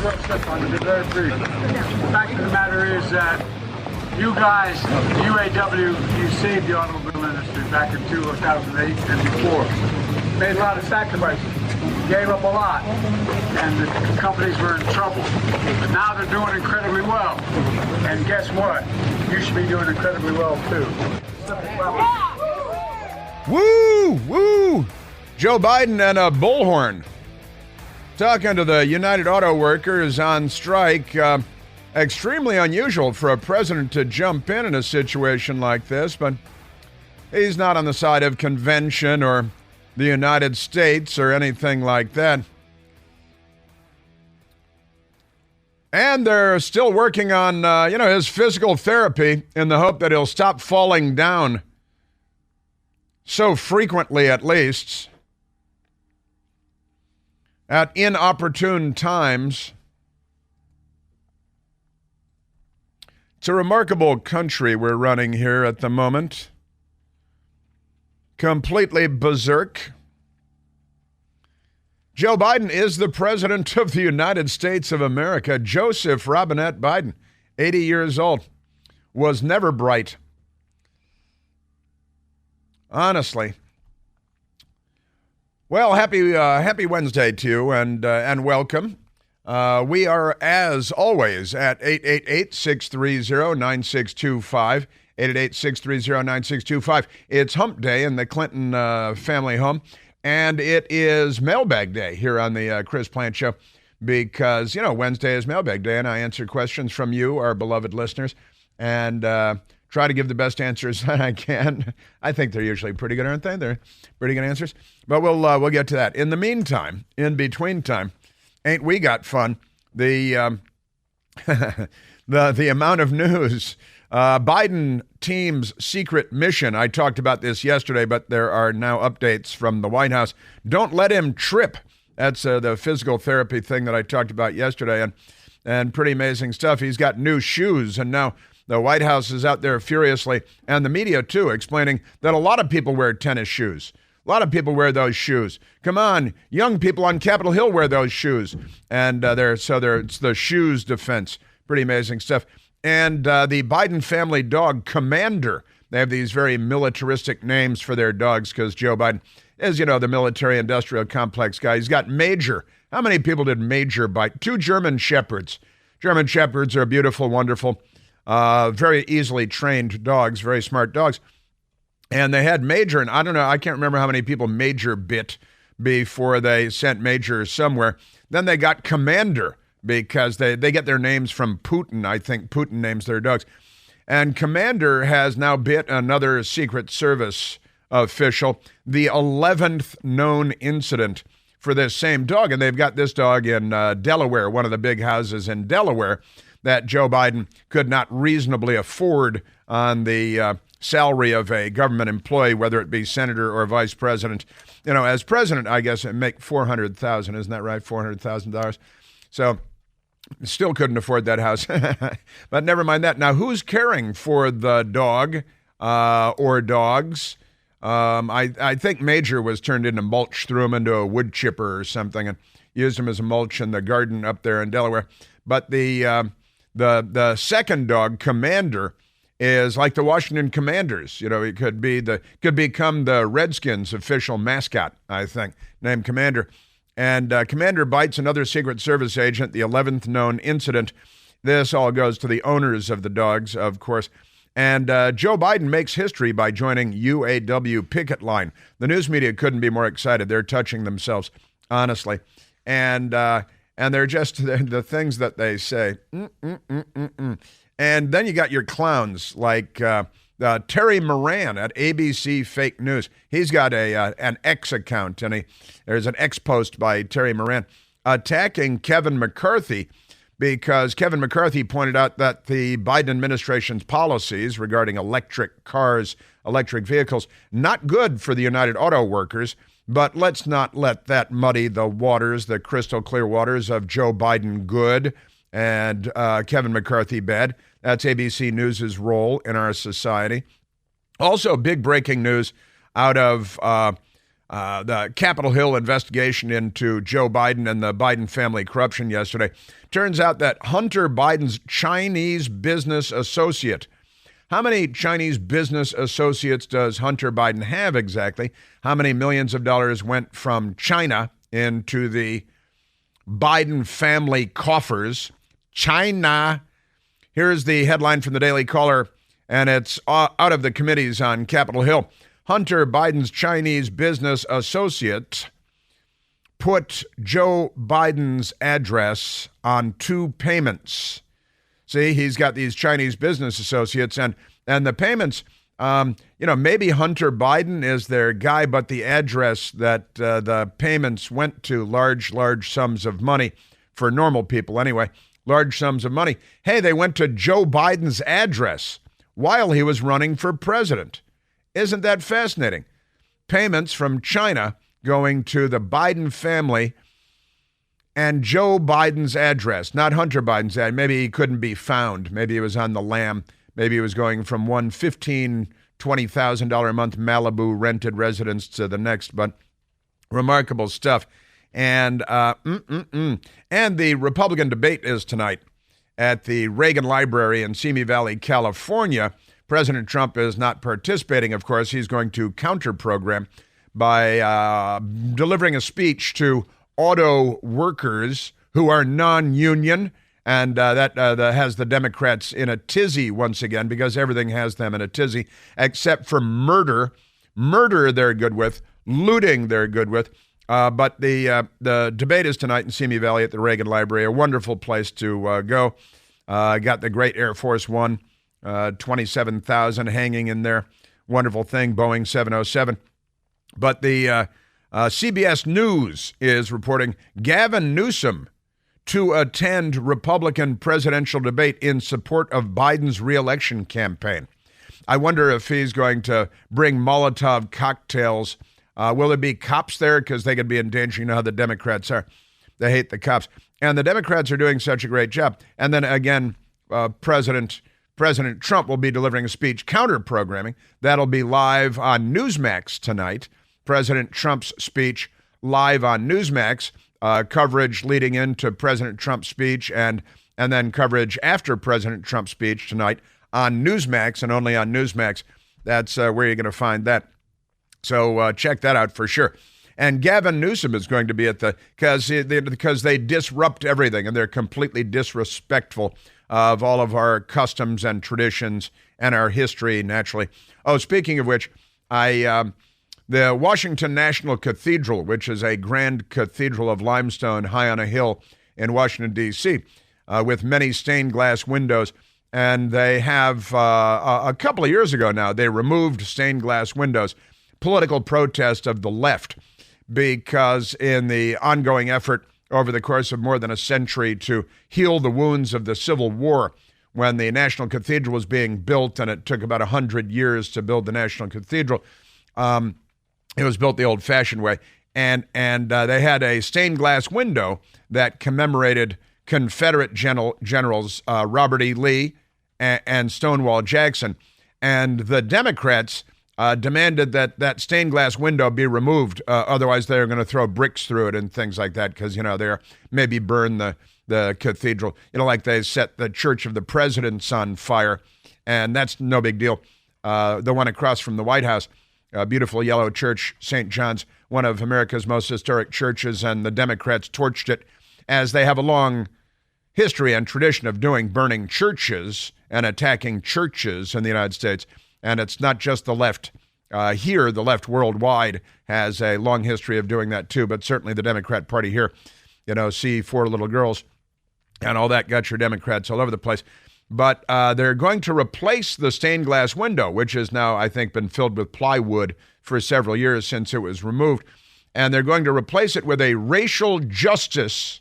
real simple. I'm going to be very brief. The fact of the matter is that you guys, UAW, you saved the automobile industry back in 2008 and before. Made a lot of sacrifices. Gave up a lot. And the companies were in trouble. But now they're doing incredibly well. And guess what? You should be doing incredibly well, too. Woo! Woo! Joe Biden and a bullhorn. Talking to the United Auto Workers on strike. Extremely unusual for a president to jump in a situation like this, but he's not on the side of convention or the United States or anything like that. And they're still working on, his physical therapy in the hope that he'll stop falling down so frequently, at least, at inopportune times. It's a remarkable country we're running here at the moment. Completely berserk. Joe Biden is the president of the United States of America. Joseph Robinette Biden, 80 years old, was never bright. Honestly. Well, happy Wednesday to you, and welcome. We are, as always, at 888-630-9625. 888-630-9625. It's hump day in the Clinton family home, and it is mailbag day here on the Chris Plante Show because, Wednesday is mailbag day, and I answer questions from you, our beloved listeners, and try to give the best answers that I can. I think they're usually pretty good, aren't they? They're pretty good answers, but we'll get to that. In the meantime, in between time, ain't we got fun? The the amount of news. Biden team's secret mission. I talked about this yesterday, but there are now updates from the White House. Don't let him trip. That's the physical therapy thing that I talked about yesterday, and pretty amazing stuff. He's got new shoes, and now the White House is out there furiously, and the media too, explaining that a lot of people wear tennis shoes. A lot of people wear those shoes. Come on, young people on Capitol Hill wear those shoes, and it's the shoes defense. Pretty amazing stuff. And the Biden family dog, Commander. They have these very militaristic names for their dogs because Joe Biden is, the military-industrial complex guy. He's got Major. How many people did Major bite? 2 German Shepherds. German Shepherds are beautiful, wonderful, very easily trained dogs, very smart dogs. And they had Major, and I don't know, I can't remember how many people Major bit before they sent Major somewhere. Then they got Commander, because they get their names from Putin. I think Putin names their dogs. And Commander has now bit another Secret Service official, the 11th known incident for this same dog. And they've got this dog in Delaware, one of the big houses in Delaware that Joe Biden could not reasonably afford on the salary of a government employee, whether it be senator or vice president. As president, I guess it make $400,000, isn't that right? $400,000. So still couldn't afford that house. But never mind that. Now, who's caring for the dog or dogs? I think Major was turned into mulch, threw him into a wood chipper or something, and used him as a mulch in the garden up there in Delaware. But the second dog, Commander, is like the Washington Commanders. It could become the Redskins' official mascot, I think, named Commander. And Commander bites another Secret Service agent, the 11th known incident. This all goes to the owners of the dogs, of course. And Joe Biden makes history by joining UAW picket line. The news media couldn't be more excited. They're touching themselves, honestly. And they're just the things that they say. And then you got your clowns like Terry Moran at ABC Fake News. He's got an X account, and there's an X post by Terry Moran attacking Kevin McCarthy because Kevin McCarthy pointed out that the Biden administration's policies regarding electric cars, electric vehicles, not good for the United Auto Workers, but let's not let that muddy the waters, the crystal clear waters of Joe Biden good and Kevin McCarthy bad. That's ABC News' role in our society. Also, big breaking news out of the Capitol Hill investigation into Joe Biden and the Biden family corruption yesterday. Turns out that Hunter Biden's Chinese business associate. How many Chinese business associates does Hunter Biden have exactly? How many millions of dollars went from China into the Biden family coffers? China. Here's the headline from the Daily Caller, and it's out of the committees on Capitol Hill. Hunter Biden's Chinese business associate put Joe Biden's address on 2 payments. See, he's got these Chinese business associates, and the payments, maybe Hunter Biden is their guy, but the address that the payments went to, large sums of money for normal people anyway, large sums of money. Hey, they went to Joe Biden's address while he was running for president. Isn't that fascinating? Payments from China going to the Biden family and Joe Biden's address, not Hunter Biden's address. Maybe he couldn't be found. Maybe he was on the lam. Maybe he was going from one $20,000 a month Malibu rented residence to the next, but remarkable stuff. And the Republican debate is tonight at the Reagan Library in Simi Valley, California. President Trump is not participating, of course. He's going to counter-program by delivering a speech to auto workers who are non-union, and that has the Democrats in a tizzy once again, because everything has them in a tizzy, except for murder. Murder they're good with. Looting they're good with. But the debate is tonight in Simi Valley at the Reagan Library, a wonderful place to go. Got the great Air Force One, 27,000 hanging in there. Wonderful thing, Boeing 707. But the CBS News is reporting Gavin Newsom to attend Republican presidential debate in support of Biden's reelection campaign. I wonder if he's going to bring Molotov cocktails. Will there be cops there? Because they could be in danger. You know how the Democrats are. They hate the cops. And the Democrats are doing such a great job. And then again, President Trump will be delivering a speech counter-programming. That'll be live on Newsmax tonight. President Trump's speech live on Newsmax. Coverage leading into President Trump's speech and then coverage after President Trump's speech tonight on Newsmax and only on Newsmax. That's where you're going to find that. So check that out for sure. And Gavin Newsom is going to be at because they disrupt everything and they're completely disrespectful of all of our customs and traditions and our history, naturally. Oh, speaking of which, the Washington National Cathedral, which is a grand cathedral of limestone high on a hill in Washington, D.C., with many stained glass windows. And they have, a couple of years ago now, they removed stained glass windows. Political protest of the left, because in the ongoing effort over the course of more than a century to heal the wounds of the Civil War, when the National Cathedral was being built, and it took about 100 years to build the National Cathedral, it was built the old-fashioned way, and they had a stained glass window that commemorated Confederate generals Robert E. Lee and Stonewall Jackson, and the Democrats demanded that stained glass window be removed. Otherwise, they were going to throw bricks through it and things like that, because they're maybe burn the cathedral. Like they set the Church of the Presidents on fire, and that's no big deal. The one across from the White House. A beautiful yellow church, St. John's, one of America's most historic churches, and the Democrats torched it, as they have a long history and tradition of doing, burning churches and attacking churches in the United States. And it's not just the left here. The left worldwide has a long history of doing that too, but certainly the Democrat Party here, see 4 little girls and all that, got your Democrats all over the place. But they're going to replace the stained glass window, which has now, I think, been filled with plywood for several years since it was removed. And they're going to replace it with a racial justice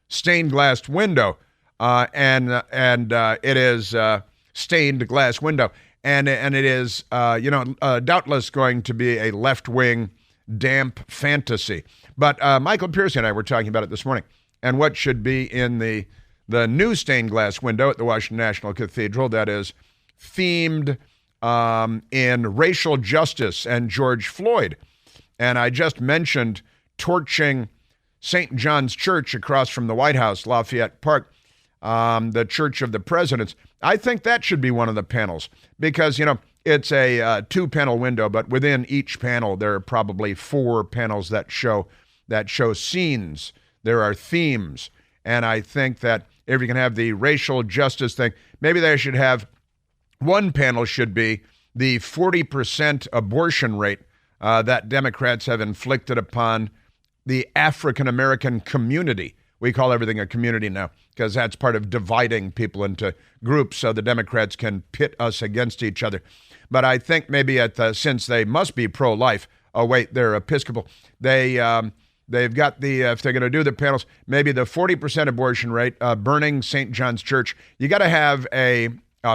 stained glass window. And it is stained glass window. And it is, doubtless going to be a left-wing damp fantasy. But Michael Piercy and I were talking about it this morning. And what should be in the new stained glass window at the Washington National Cathedral that is themed in racial justice and George Floyd. And I just mentioned torching St. John's Church across from the White House, Lafayette Park, the Church of the Presidents. I think that should be one of the panels because, it's a 2-panel window, but within each panel, there are probably 4 panels that show scenes. There are themes. And I think that if you can have the racial justice thing, maybe they should have one panel should be the 40% abortion rate that Democrats have inflicted upon the African-American community. We call everything a community now because that's part of dividing people into groups so the Democrats can pit us against each other. But I think maybe since they must be pro-life, they're Episcopal, they've got if they're going to do the panels, maybe the 40% abortion rate, burning St. John's Church. You got to have a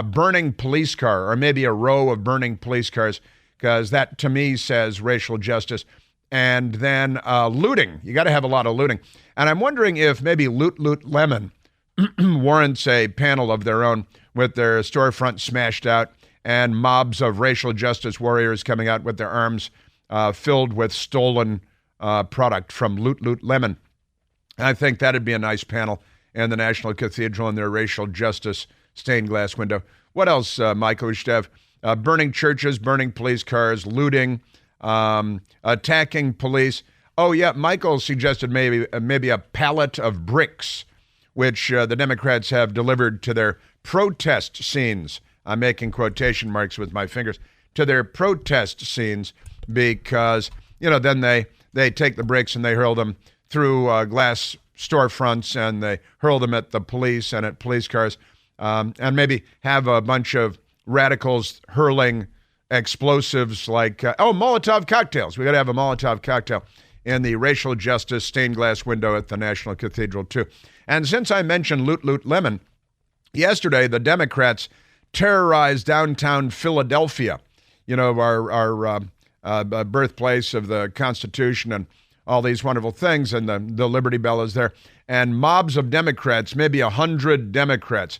burning police car or maybe a row of burning police cars because that to me says racial justice. And then looting. You got to have a lot of looting. And I'm wondering if maybe Loot Loot Lemon warrants a panel of their own with their storefront smashed out and mobs of racial justice warriors coming out with their arms filled with stolen product from Loot Loot Lemon. I think that'd be a nice panel in the National Cathedral and their racial justice stained glass window. What else, Michael? We should have burning churches, burning police cars, looting, attacking police. Oh, yeah, Michael suggested maybe a pallet of bricks, which the Democrats have delivered to their protest scenes. I'm making quotation marks with my fingers. To their protest scenes because, then they take the bricks and they hurl them through glass storefronts and they hurl them at the police and at police cars and maybe have a bunch of radicals hurling explosives like, Molotov cocktails. We got to have a Molotov cocktail in the racial justice stained glass window at the National Cathedral, too. And since I mentioned Loot Loot Lemon, yesterday the Democrats terrorized downtown Philadelphia, our birthplace of the Constitution and all these wonderful things, and the Liberty Bell is there. And mobs of Democrats, maybe 100 Democrats,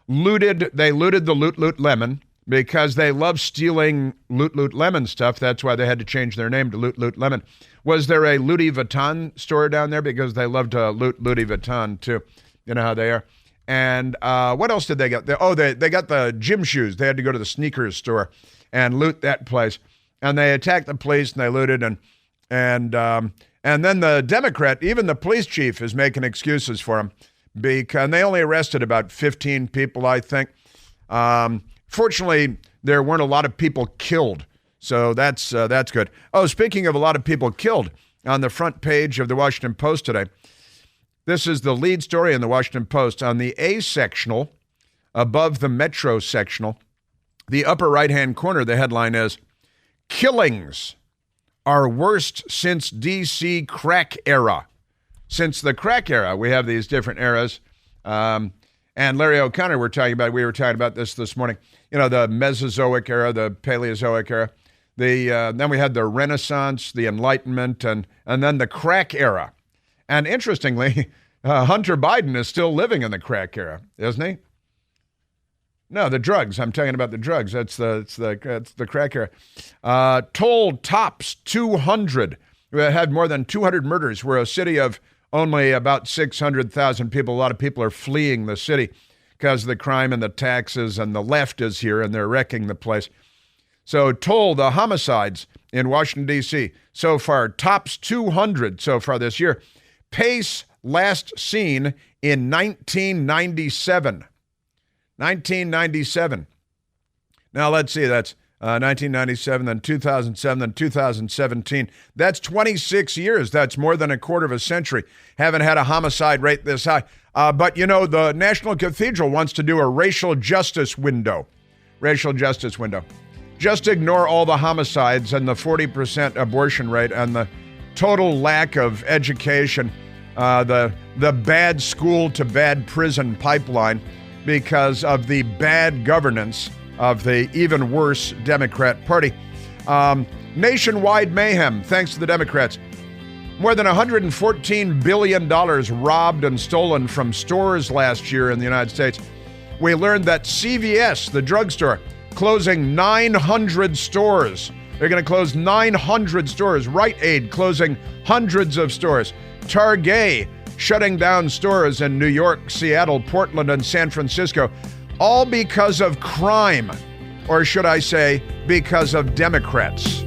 looted the Loot Loot Lemon because they love stealing Loot Loot Lemon stuff. That's why they had to change their name to Loot Loot Lemon. Was there a Louis Vuitton store down there? Because they love to loot Louis Vuitton, too. You know how they are. And what else did they get? They got the gym shoes. They had to go to the sneakers store and loot that place. And they attacked the police and they looted. And then the Democrat, even the police chief, is making excuses for them. And they only arrested about 15 people, I think. Fortunately, there weren't a lot of people killed. So that's good. Oh, speaking of a lot of people killed, on the front page of the Washington Post today, this is the lead story in the Washington Post. On the A sectional, above the Metro sectional, the upper right-hand corner, the headline is, "Killings are worst since D.C. crack era." Since the crack era, we have these different eras. And Larry O'Connor, we were talking about this morning. The Mesozoic era, the Paleozoic era. Then we had the Renaissance, the Enlightenment, and then the crack era. And interestingly, Hunter Biden is still living in the crack era, isn't he? No, the drugs. I'm talking about the drugs. That's the crack era. Toll tops 200. We had more than 200 murders. We're a city of only about 600,000 people. A lot of people are fleeing the city because of the crime and the taxes, and the left is here, and they're wrecking the place. So Toll, the homicides in Washington, D.C., so far tops 200 so far this year. Pace last seen in 1997. 1997. Now, let's see, that's 1997, then 2007, then 2017. That's 26 years. That's more than a quarter of a century. Haven't had a homicide rate this high. But, the National Cathedral wants to do a racial justice window. Racial justice window. Just ignore all the homicides and the 40% abortion rate and the total lack of education, the bad school to bad prison pipeline because of the bad governance of the even worse Democrat Party. Nationwide mayhem, thanks to the Democrats. More than $114 billion robbed and stolen from stores last year in the United States. We learned that CVS, the drugstore, closing 900 stores They're going to close 900 stores. Rite Aid closing hundreds of stores. Target shutting down stores in New York, Seattle, Portland, and San Francisco, all because of crime, or should I say, because of Democrats.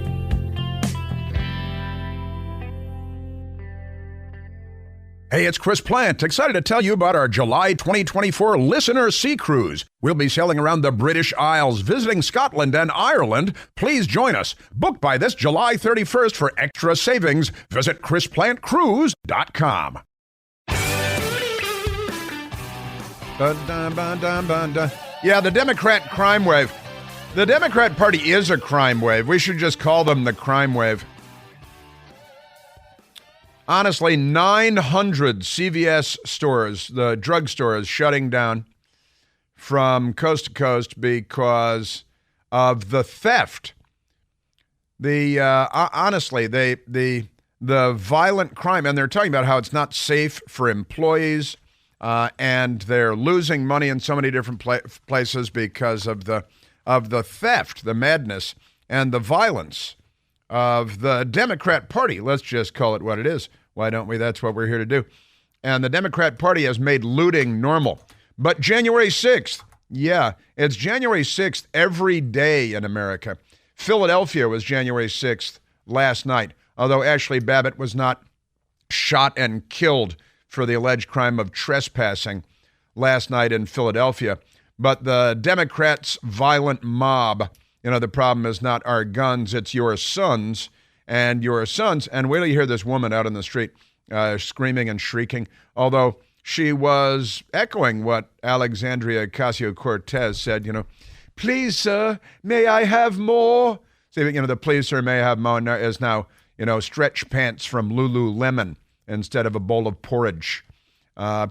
Hey, it's Chris Plant, excited to tell you about our July 2024 Listener Sea Cruise. We'll be sailing around the British Isles, visiting Scotland and Ireland. Please join us. Book by this July 31st for extra savings. Visit ChrisPlantCruise.com. Yeah, the Democrat crime wave. The Democrat Party is a crime wave. We should just call them the crime wave. Honestly, 900 CVS stores, the drugstores, shutting down from coast to coast because of the theft. Honestly, the violent crime, and they're talking about how it's not safe for employees, and they're losing money in so many different places because of the theft, the madness, and the violence of the Democrat Party. Let's just call it what it is. Why don't we? That's what we're here to do. And the Democrat Party has made looting normal. But January 6th, yeah, it's January 6th every day in America. Philadelphia was January 6th last night, although Ashley Babbitt was not shot and killed for the alleged crime of trespassing last night in Philadelphia. But the Democrats' violent mob, the problem is not our guns, it's your sons and your sons. And wait till you hear this woman out on the street screaming and shrieking, although she was echoing what Alexandria Ocasio-Cortez said, please, sir, may I have more? See, the please, sir, may I have more is now, stretch pants from Lululemon instead of a bowl of porridge.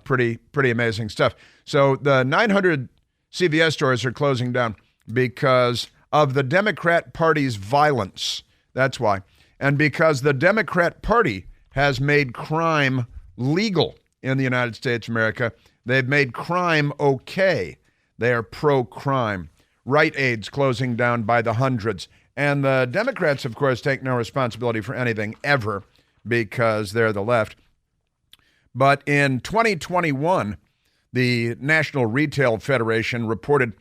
Pretty amazing stuff. So the 900 CVS stores are closing down because of the Democrat Party's violence. That's why. And because the Democrat Party has made crime legal in the United States of America, they've made crime okay. They are pro-crime. Rite Aid's closing down by the hundreds. And the Democrats, of course, take no responsibility for anything ever because they're the left. But in 2021, the National Retail Federation reported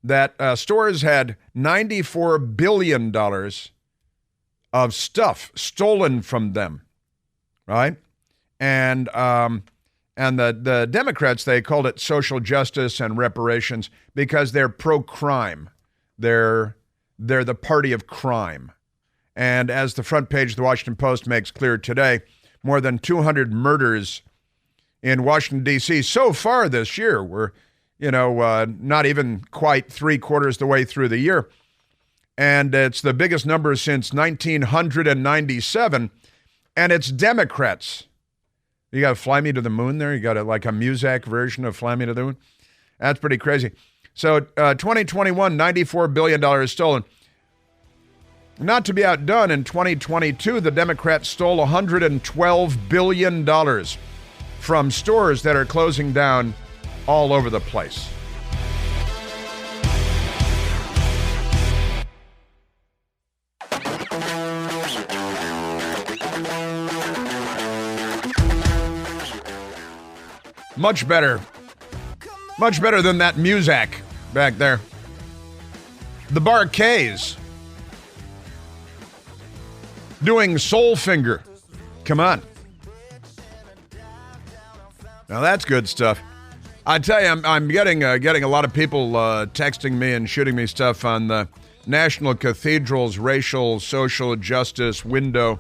that stores had $94 billion of stuff stolen from them, right? And the Democrats, they called it social justice and reparations because they're pro-crime. They're the party of crime. And as the front page of the Washington Post makes clear today, more than 200 murders in Washington, D.C. so far this year. We're, not even quite 3/4 the way through the year. And it's the biggest number since 1997. And it's Democrats. You got to Fly Me to the Moon there? You got like a Muzak version of Fly Me to the Moon? That's pretty crazy. So 2021, $94 billion stolen. Not to be outdone, in 2022, the Democrats stole $112 billion from stores that are closing down all over the place. Much better. Much better than that Muzak back there. The Bar-Kays doing Soul Finger. Come on. Now that's good stuff. I tell you, I'm getting a lot of people texting me and shooting me stuff on the National Cathedral's racial social justice window,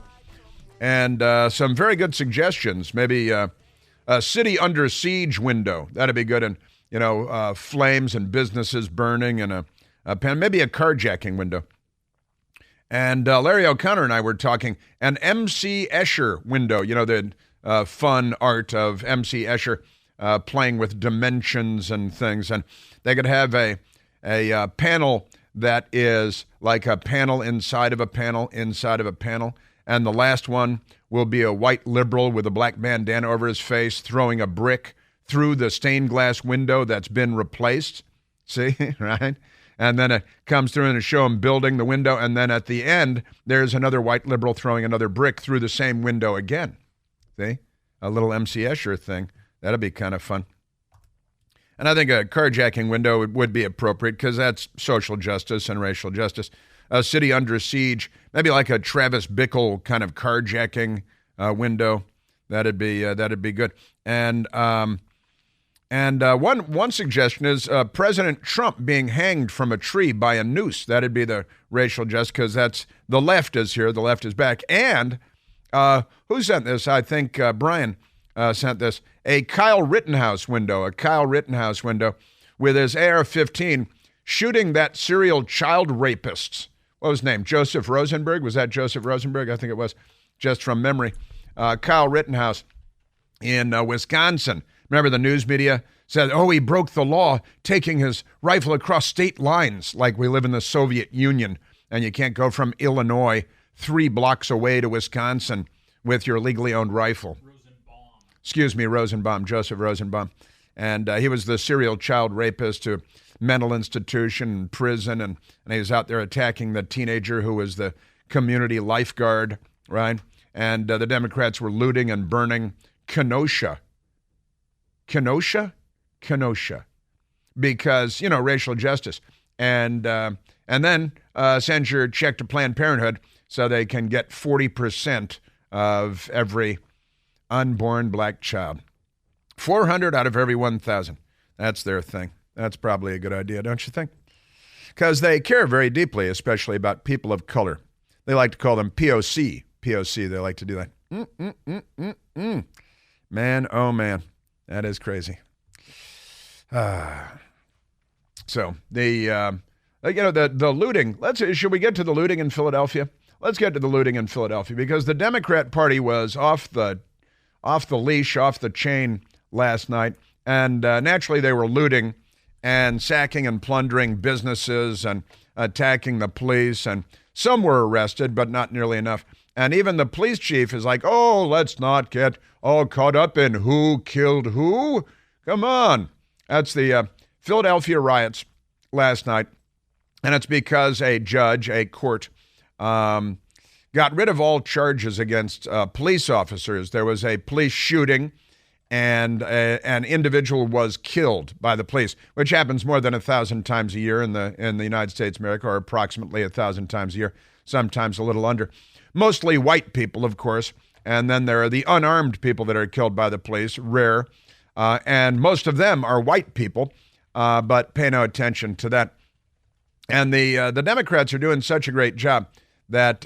and some very good suggestions. Maybe a city under siege window. That'd be good. And flames and businesses burning, and maybe a carjacking window. And Larry O'Connor and I were talking an M.C. Escher window. The fun art of M.C. Escher. Playing with dimensions and things, and they could have a panel that is like a panel inside of a panel inside of a panel, and the last one will be a white liberal with a black bandana over his face throwing a brick through the stained glass window that's been replaced. See, right? And then it comes through and show them building the window. And then at the end, there's another white liberal throwing another brick through the same window again. See? A little MC Escher thing. That'd be kind of fun. And I think a carjacking window would be appropriate because that's social justice and racial justice. A city under siege, maybe like a Travis Bickle kind of carjacking window. That'd be good. And one suggestion is President Trump being hanged from a tree by a noose. That'd be the racial justice because that's the left is here, the left is back. And who sent this? I think Brian sent this. A Kyle Rittenhouse window with his AR-15 shooting that serial child rapist. What was his name? Joseph Rosenberg? Was that Joseph Rosenberg? I think it was, just from memory. Kyle Rittenhouse in Wisconsin. Remember the news media said, oh, he broke the law taking his rifle across state lines like we live in the Soviet Union and you can't go from Illinois 3 blocks away to Wisconsin with your legally owned rifle. Rosenbaum, Joseph Rosenbaum. And he was the serial child rapist to mental institution, prison, and he was out there attacking the teenager who was the community lifeguard, right? And the Democrats were looting and burning Kenosha. Kenosha? Because, racial justice. And then send your check to Planned Parenthood so they can get 40% of every unborn black child. 400 out of every 1,000. That's their thing. That's probably a good idea, don't you think? Because they care very deeply, especially about people of color. They like to call them POC. POC, they like to do that. Man, oh man, that is crazy. So the looting. Should we get to the looting in Philadelphia? Let's get to the looting in Philadelphia because the Democrat Party was off the leash, off the chain last night, and naturally they were looting and sacking and plundering businesses and attacking the police, and some were arrested, but not nearly enough. And even the police chief is like, oh, let's not get all caught up in who killed who. Come on. That's the Philadelphia riots last night, and it's because a judge, a court, got rid of all charges against police officers. There was a police shooting, and an individual was killed by the police, which happens more than 1,000 times a year in the United States of America, or approximately 1,000 times a year, sometimes a little under. Mostly white people, of course, and then there are the unarmed people that are killed by the police, rare, and most of them are white people, but pay no attention to that. And the Democrats are doing such a great job that,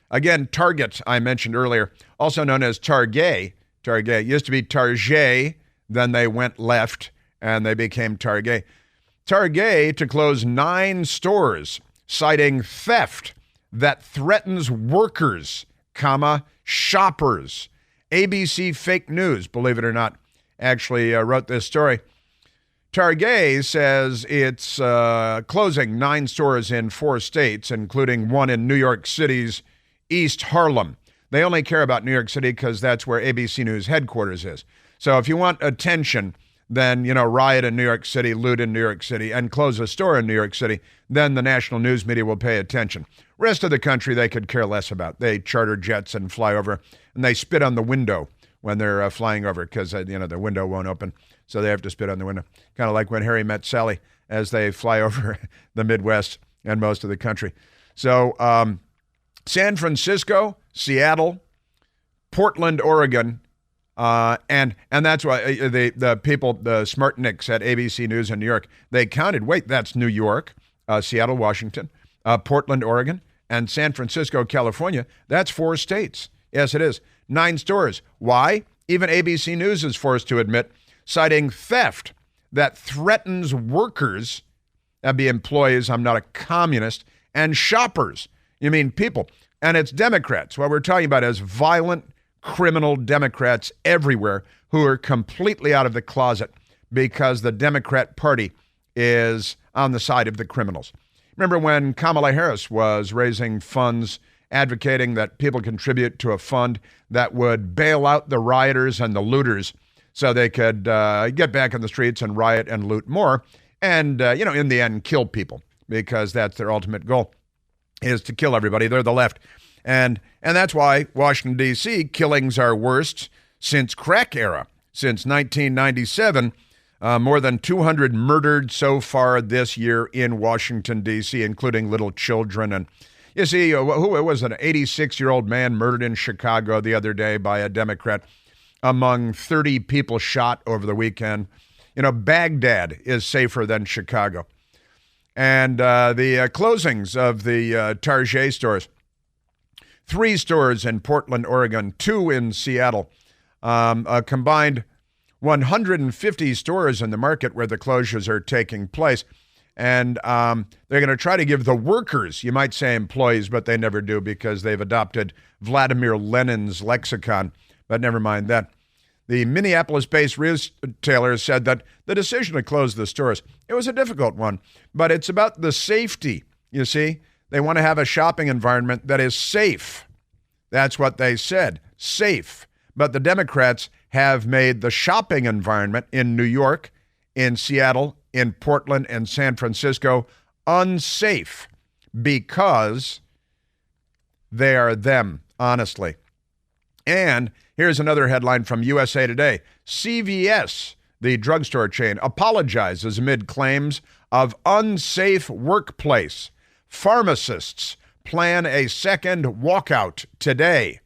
again, Target, I mentioned earlier, also known as Target. Target used to be Target, then they went left, and they became Target. Target to close 9 stores, citing theft that threatens workers, shoppers. ABC Fake News, believe it or not, actually wrote this story. Target says it's closing 9 stores in 4 states, including one in New York City's East Harlem. They only care about New York City because that's where ABC News headquarters is. So if you want attention, then, riot in New York City, loot in New York City, and close a store in New York City, then the national news media will pay attention. Rest of the country, they could care less about. They charter jets and fly over, and they spit on the window when they're flying over because, the window won't open, so they have to spit on the window. Kind of like when Harry met Sally as they fly over the Midwest and most of the country. So San Francisco, Seattle, Portland, Oregon, and that's why the people, the smartnicks at ABC News in New York, they counted, wait, that's New York, Seattle, Washington, Portland, Oregon, and San Francisco, California. That's 4 states. Yes, it is. 9 stores. Why? Even ABC News is forced to admit, citing theft that threatens workers, that'd be employees, I'm not a communist, and shoppers. You mean people. And it's Democrats. What we're talking about is violent, criminal Democrats everywhere who are completely out of the closet because the Democrat Party is on the side of the criminals. Remember when Kamala Harris was raising funds, advocating that people contribute to a fund that would bail out the rioters and the looters so they could get back in the streets and riot and loot more and, in the end, kill people. because that's their ultimate goal, is to kill everybody. They're the left. And that's why Washington, D.C., killings are worst since crack era. Since 1997, more than 200 murdered so far this year in Washington, D.C., including little children. And you see, who was an 86-year-old man murdered in Chicago the other day by a Democrat, among 30 people shot over the weekend. You know, Baghdad is safer than Chicago. And the closings of the Target stores, 3 stores in Portland, Oregon, 2 in Seattle, a combined 150 stores in the market where the closures are taking place. And they're going to try to give the workers, you might say employees, but they never do because they've adopted Vladimir Lenin's lexicon. But never mind that. The Minneapolis-based retailer said that the decision to close the stores, it was a difficult one, but it's about the safety, you see. They want to have a shopping environment that is safe. That's what they said, safe. But the Democrats have made the shopping environment in New York, in Seattle, in Portland, and San Francisco unsafe because they are them, honestly. And here's another headline from USA Today. CVS, the drugstore chain, apologizes amid claims of unsafe workplace. Pharmacists plan a second walkout today.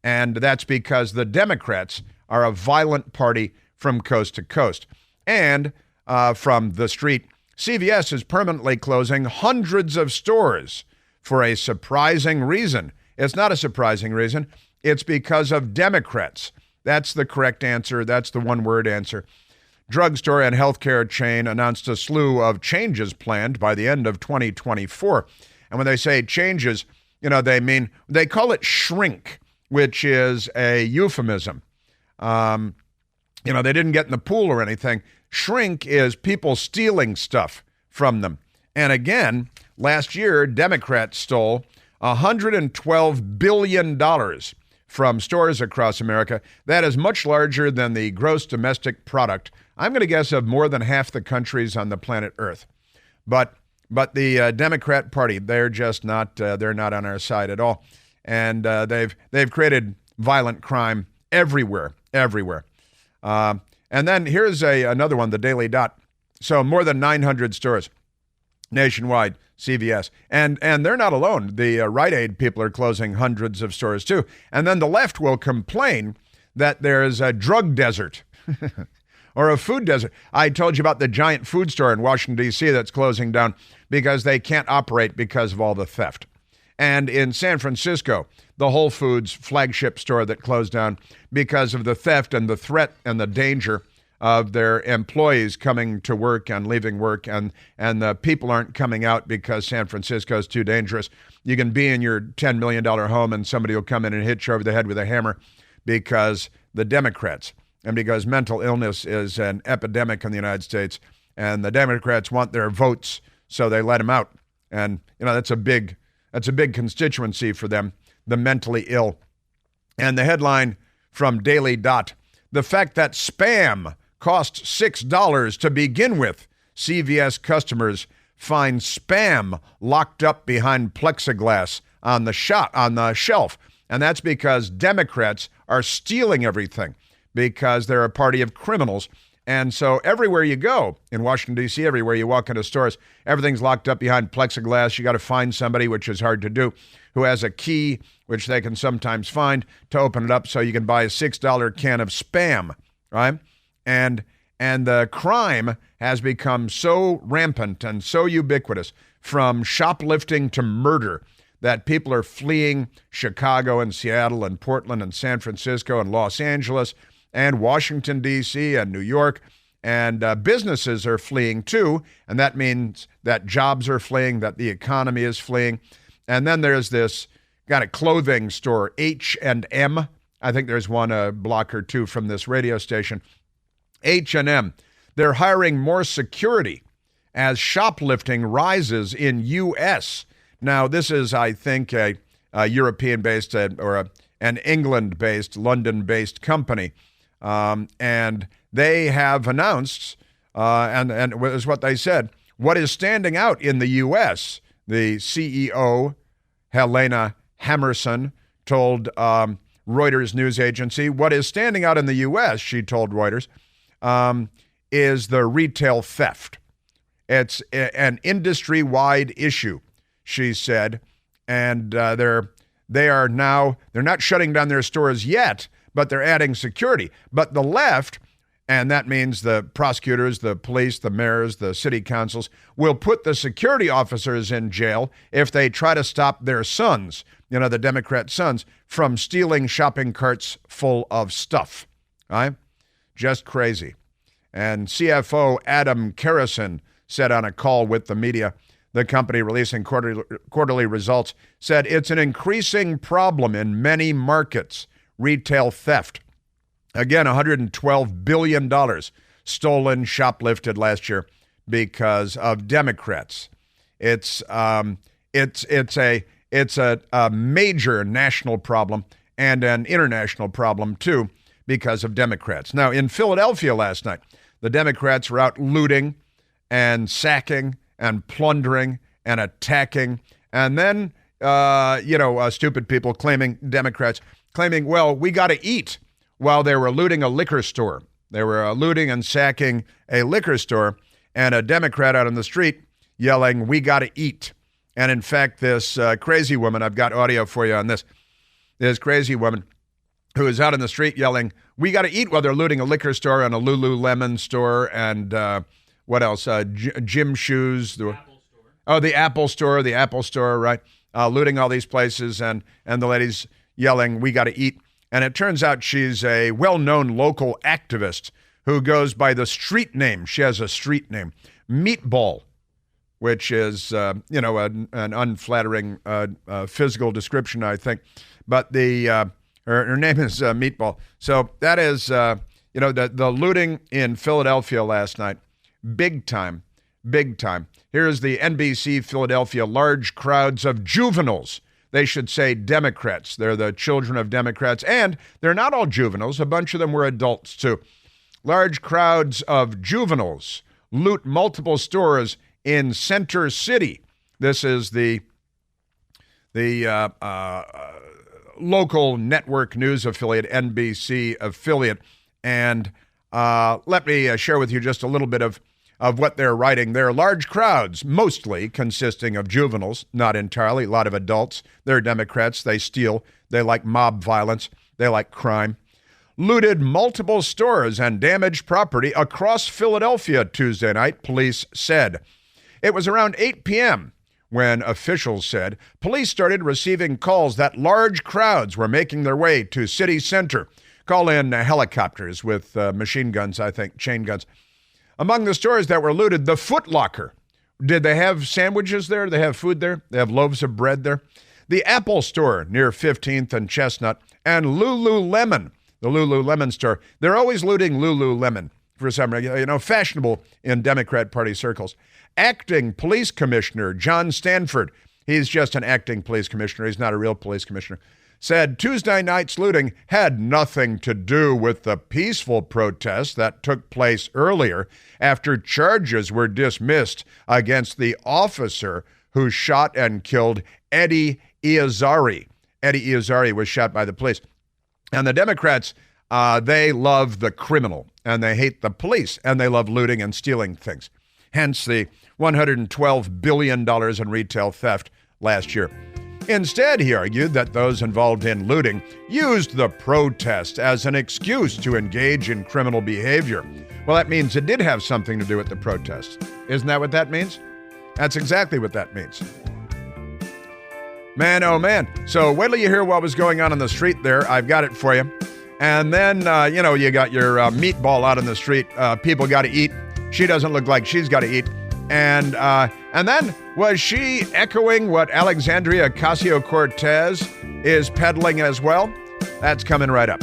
And that's because the Democrats are a violent party from coast to coast. And from the street, CVS is permanently closing hundreds of stores for a surprising reason. It's not a surprising reason. It's because of Democrats. That's the correct answer. That's the one-word answer. Drugstore and healthcare chain announced a slew of changes planned by the end of 2024. And when they say changes, they call it shrink, which is a euphemism. They didn't get in the pool or anything. Shrink is people stealing stuff from them. And again, last year, Democrats stole $112 billion from stores across America. That is much larger than the gross domestic product, I'm going to guess, of more than half the countries on the planet Earth. But the Democrat Party, they're just not, they're not on our side at all. And they've created violent crime everywhere. And then here's another one, the Daily Dot. So more than 900 stores nationwide, CVS. And they're not alone. The Rite Aid people are closing hundreds of stores too. And then the left will complain that there's a drug desert or a food desert. I told you about the giant food store in Washington, D.C. that's closing down because they can't operate because of all the theft. And in San Francisco, the Whole Foods flagship store that closed down because of the theft and the threat and the danger of their employees coming to work and leaving work, and the people aren't coming out because San Francisco is too dangerous. You can be in your $10 million home and somebody will come in and hit you over the head with a hammer because the Democrats, and because mental illness is an epidemic in the United States, and the Democrats want their votes, so they let them out. And, that's a big constituency for them, the mentally ill. And the headline from Daily Dot, the fact that Spam cost $6 to begin with. CVS customers find Spam locked up behind plexiglass on the shelf. And that's because Democrats are stealing everything because they're a party of criminals. And so everywhere you go in Washington, D.C., everywhere you walk into stores, everything's locked up behind plexiglass. You got to find somebody, which is hard to do, who has a key, which they can sometimes find, to open it up so you can buy a $6 can of Spam, right? And the crime has become so rampant and so ubiquitous, from shoplifting to murder, that people are fleeing Chicago and Seattle and Portland and San Francisco and Los Angeles and Washington, D.C. and New York. And businesses are fleeing too. And that means that jobs are fleeing, that the economy is fleeing. And then there's this got a clothing store, H&M. I think there's one a block or two from this radio station. H&M. They're hiring more security as shoplifting rises in U.S. Now, this is, I think, a European-based or an England-based, London-based company. And they have announced, and is what they said, what is standing out in the U.S., the CEO, Helena Hammerson, told Reuters news agency, what is standing out in the U.S., she told Reuters, is the retail theft. It's an industry-wide issue, she said, and they're not shutting down their stores yet, but they're adding security. But the left, and that means the prosecutors, the police, the mayors, the city councils, will put the security officers in jail if they try to stop their sons, the Democrat sons, from stealing shopping carts full of stuff. Right? Just crazy. And CFO Adam Kerrison said on a call with the media, the company releasing quarterly results, said it's an increasing problem in many markets, retail theft. Again, $112 billion stolen, shoplifted last year because of Democrats. It's a major national problem and an international problem, too, because of Democrats. Now, in Philadelphia last night, the Democrats were out looting and sacking and plundering and attacking. And then, stupid people Democrats claiming, well, we got to eat, while they were looting a liquor store. They were looting and sacking a liquor store, and a Democrat out on the street yelling, we got to eat. And in fact, this crazy woman, I've got audio for you on this crazy woman who is out in the street yelling, we got to eat, while they're looting a liquor store and a Lululemon store and what else? Gym shoes. The Apple store, right? Looting all these places, and the lady's yelling, we got to eat. And it turns out she's a well-known local activist who goes by the street name. She has a street name, Meatball, which is, an unflattering physical description, I think. But her name is Meatball. So that is, the looting in Philadelphia last night. Big time. Here's the NBC Philadelphia, large crowds of juveniles. They should say Democrats. They're the children of Democrats. And they're not all juveniles. A bunch of them were adults, too. Large crowds of juveniles loot multiple stores in Center City. This is the local network news affiliate, NBC affiliate. And let me share with you just a little bit of what they're writing. There are large crowds, mostly consisting of juveniles, not entirely, a lot of adults. They're Democrats. They steal. They like mob violence. They like crime. Looted multiple stores and damaged property across Philadelphia Tuesday night, police said. It was around 8 p.m. when officials said police started receiving calls that large crowds were making their way to city center. Call in helicopters with machine guns, I think, chain guns. Among the stores that were looted, the Foot Locker. Did they have sandwiches there? They have food there? They have loaves of bread there? The Apple store near 15th and Chestnut, and Lululemon, the Lululemon store. They're always looting Lululemon for some reason, fashionable in Democrat Party circles. Acting Police Commissioner John Stanford, he's just an acting police commissioner, he's not a real police commissioner, said Tuesday night's looting had nothing to do with the peaceful protest that took place earlier after charges were dismissed against the officer who shot and killed Eddie Irizarry. Eddie Irizarry was shot by the police. And the Democrats, they love the criminal, and they hate the police, and they love looting and stealing things. Hence the $112 billion in retail theft last year. Instead, he argued that those involved in looting used the protest as an excuse to engage in criminal behavior. Well, that means it did have something to do with the protest. Isn't that what that means? That's exactly what that means. Man, oh man. So wait till you hear what was going on the street there. I've got it for you. And then, you got your Meatball out on the street. People got to eat. She doesn't look like she's got to eat. And then, was she echoing what Alexandria Ocasio-Cortez is peddling as well? That's coming right up.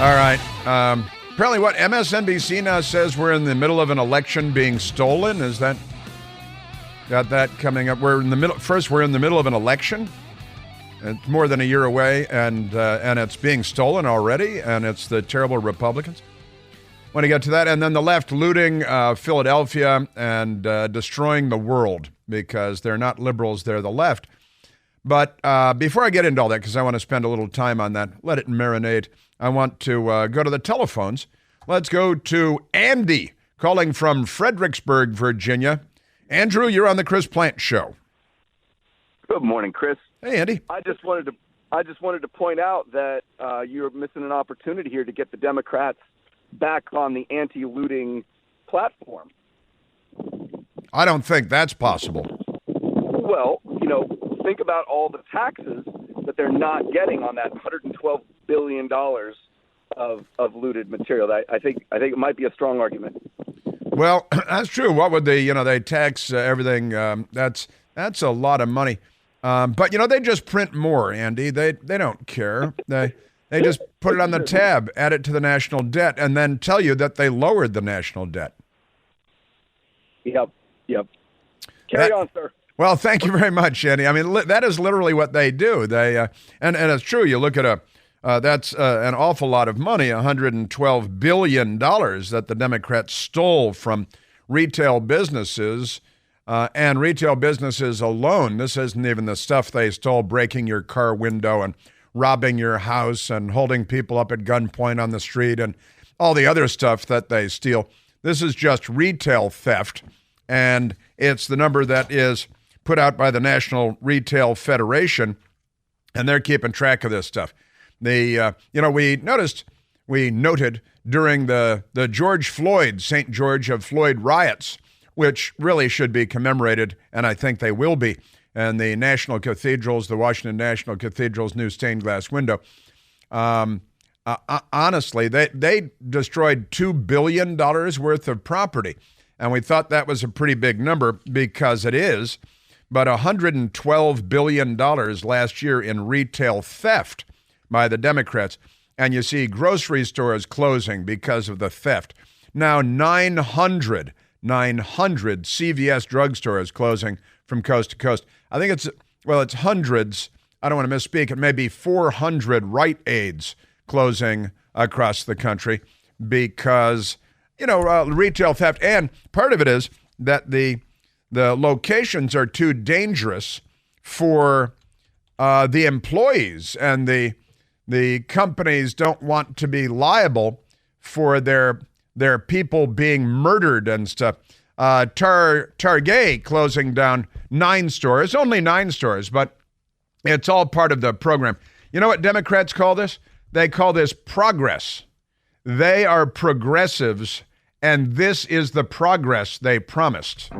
All right. Apparently what MSNBC now says we're in the middle of an election being stolen. Is that got that coming up? We're in the middle of an election. It's more than a year away, and it's being stolen already, and it's the terrible Republicans. Want to get to that, and then the left looting Philadelphia and destroying the world because they're not liberals, they're the left. But before I get into all that, because I want to spend a little time on that, let it marinate, I want to go to the telephones. Let's go to Andy, calling from Fredericksburg, Virginia. Andrew, you're on the Chris Plante Show. Good morning, Chris. Hey, Andy. I just wanted to point out that you're missing an opportunity here to get the Democrats back on the anti-looting platform. I don't think that's possible. Well, think about all the taxes that they're not getting on that $112 billion of looted material. I think it might be a strong argument. Well, that's true. What would they tax everything? That's a lot of money. But they just print more, Andy. They don't care. They just put it on the tab, add it to the national debt, and then tell you that they lowered the national debt. Yep. Carry on, sir. Well, thank you very much, Andy. I mean, that is literally what they do. They and it's true. You look at that's an awful lot of money, $112 billion that the Democrats stole from retail businesses. And retail businesses alone, this isn't even the stuff they stole, breaking your car window and robbing your house and holding people up at gunpoint on the street and all the other stuff that they steal. This is just retail theft, and it's the number that is put out by the National Retail Federation, and they're keeping track of this stuff. We noted during the George Floyd, St. George of Floyd riots, which really should be commemorated, and I think they will be. And the National Cathedral's, the Washington National Cathedral's new stained glass window. Honestly, they destroyed $2 billion worth of property. And we thought that was a pretty big number because it is. But $112 billion last year in retail theft by the Democrats. And you see grocery stores closing because of the theft. Now 900 CVS drugstores closing from coast to coast. I think it's hundreds. I don't want to misspeak. It may be 400 Rite Aids closing across the country because, retail theft. And part of it is that the locations are too dangerous for the employees, and the companies don't want to be liable for their people being murdered and stuff. Target closing down 9 stores, only 9 stores, but it's all part of the program. You know what Democrats call this? They call this progress. They are progressives, and this is the progress they promised.